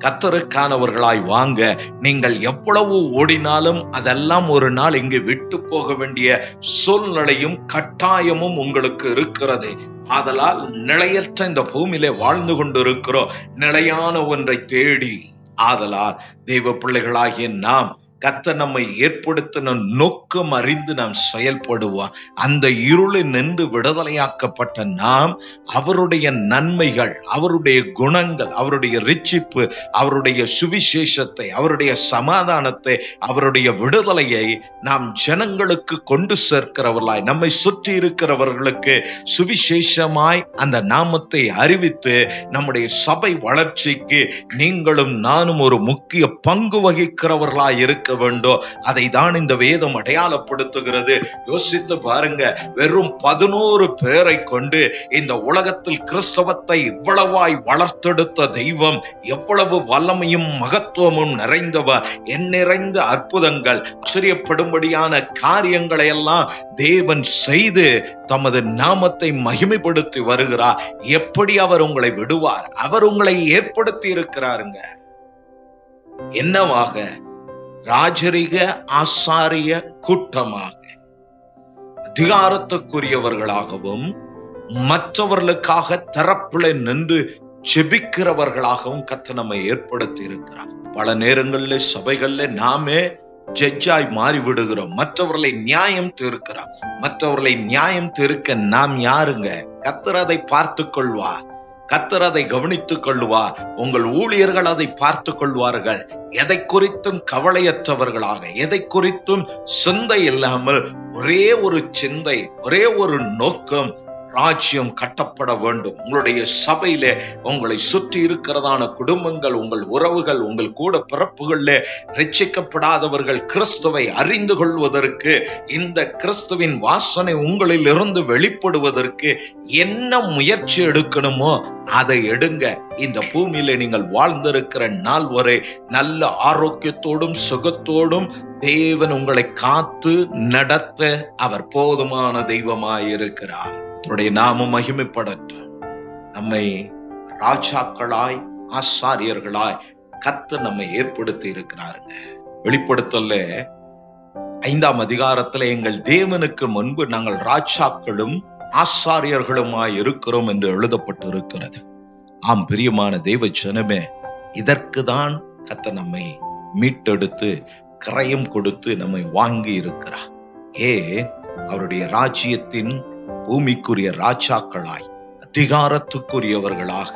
கர்த்தருக்கானவர்களாய் வாங்க. நீங்கள் எவ்வளவு ஓடினாலும் அதெல்லாம் ஒரு நாள் இங்கு விட்டு போக வேண்டிய சூழ்நிலையும் கட்டாயமும் உங்களுக்கு இருக்கிறது. ஆதலால் நிலையற்ற இந்த பூமியிலே வாழ்ந்து கொண்டிருக்கிறோம். நிலையான ஒன்றை தேடி, ஆதலால் தேவ பிள்ளைகளாகிய நாம் கர்த்தர் நம்மை ஏற்படுத்தின நோக்கம் அறிந்து நாம் செயல்படுவோம். அந்த இருளில் நின்று விடுதலையாக்கப்பட்ட நாம் அவருடைய நன்மைகள், அவருடைய குணங்கள், அவருடைய ரட்சிப்பு, அவருடைய சுவிசேஷத்தை, அவருடைய சமாதானத்தை, அவருடைய விடுதலையை நாம் ஜனங்களுக்கு கொண்டு சேர்க்கிறவர்களாய், நம்மை சுற்றி இருக்கிறவர்களுக்கு சுவிசேஷமாய் அந்த நாமத்தை அறிவித்து நம்முடைய சபை வளர்ச்சிக்கு நீங்களும் நானும் ஒரு முக்கிய பங்கு வகிக்கிறவர்களாய் இருக்க வேண்டும். அதை தான் இந்த வேதம் அடையாளப்படுத்துகிறது. யோசித்து பாருங்க, வெறும் 11 பேரை கொண்டு இந்த உலகத்தில் கிறிஸ்தவத்தை இவ்வளவாய் வளர்த்தெடுத்த தெய்வம் எவ்வளவு வல்லமையும் மகத்துவமும் நிறைந்தவர். எண்ணிறைந்த அற்புதங்கள், ஆச்சரியப்படும்படியான காரியங்களை எல்லாம் தேவன் செய்து தமது நாமத்தை மகிமைப்படுத்தி வருகிறார். எப்படி அவர் உங்களை விடுவார்? அவர் உங்களை ஏற்படுத்தி இருக்கிறாருங்க. என்னவாக? ராஜரிக ஆசாரிய கூட்டமாக, அதிகாரத்துக்குரியவர்களாகவும் மற்றவர்களுக்காக தரப்பில் நின்று ஜெபிக்கிறவர்களாகவும் கர்த்தர் நம்மை ஏற்படுத்தி இருக்கிறார். பல நேரங்களில் சபைகள்ல நாமே ஜட்ஜாய் மாறி விடுகிறோம். மற்றவர்களை நியாயம் தீர்க்கிறோம். மற்றவர்களை நியாயம் தீர்க்க நாம் யாருங்க? கர்த்தர் அதை பார்த்து கொள்வார். கர்த்தர் அதை கவனித்துக் கொள்வார். உங்கள் ஊழியர்கள் அதை பார்த்து கொள்வார்கள். எதை குறித்தும் கவலையற்றவர்களாக, எதை குறித்தும் சிந்தை இல்லாமல் ஒரே ஒரு சிந்தை, ஒரே ஒரு நோக்கம், ராஜ்யம் கட்டப்பட வேண்டும். உங்களுடைய சபையிலே உங்களை சுற்றி இருக்கிறதான குடும்பங்கள், உங்கள் உறவுகள், உங்கள் கூட பிறப்புகளிலே ரட்சிக்கப்படாதவர்கள் கிறிஸ்துவை அறிந்து கொள்வதற்கு, இந்த கிறிஸ்துவின் வாசனை உங்களில் இருந்து வெளிப்படுவதற்கு என்ன முயற்சி எடுக்கணுமோ அதை எடுங்க. இந்த பூமியில நீங்கள் வாழ்ந்திருக்கிற நாள் வரை நல்ல ஆரோக்கியத்தோடும் சுகத்தோடும் தேவன் உங்களை காத்து நடத்த அவர் போதுமான தெய்வமாயிருக்கிறார். அவருடைய நாமம் மகிமைப்படட்டும். நம்மை ராஜாக்களாய், ஆசாரியர்களாய் கர்த்தர் நம்மை ஏற்படுத்தி இருக்கிறாருங்க. வெளிப்படுத்தல 5ஆம் அதிகாரத்துல எங்கள் தேவனுக்கு முன்பு நாங்கள் ராஜாக்களும் ஆசாரியர்களுமாய் இருக்கிறோம் என்று எழுதப்பட்டு இருக்கிறது. ஆம் பிரியமான தேவ ஜனமே, இதற்குதான் கர்த்தர் நம்மை மீட்டெடுத்து கிரயம் கொடுத்து நம்மை வாங்கி இருக்கிறார். அவருடைய ராஜ்யத்தின் பூமிக்குரிய ராஜாக்களாய், அதிகாரத்துக்குரியவர்களாக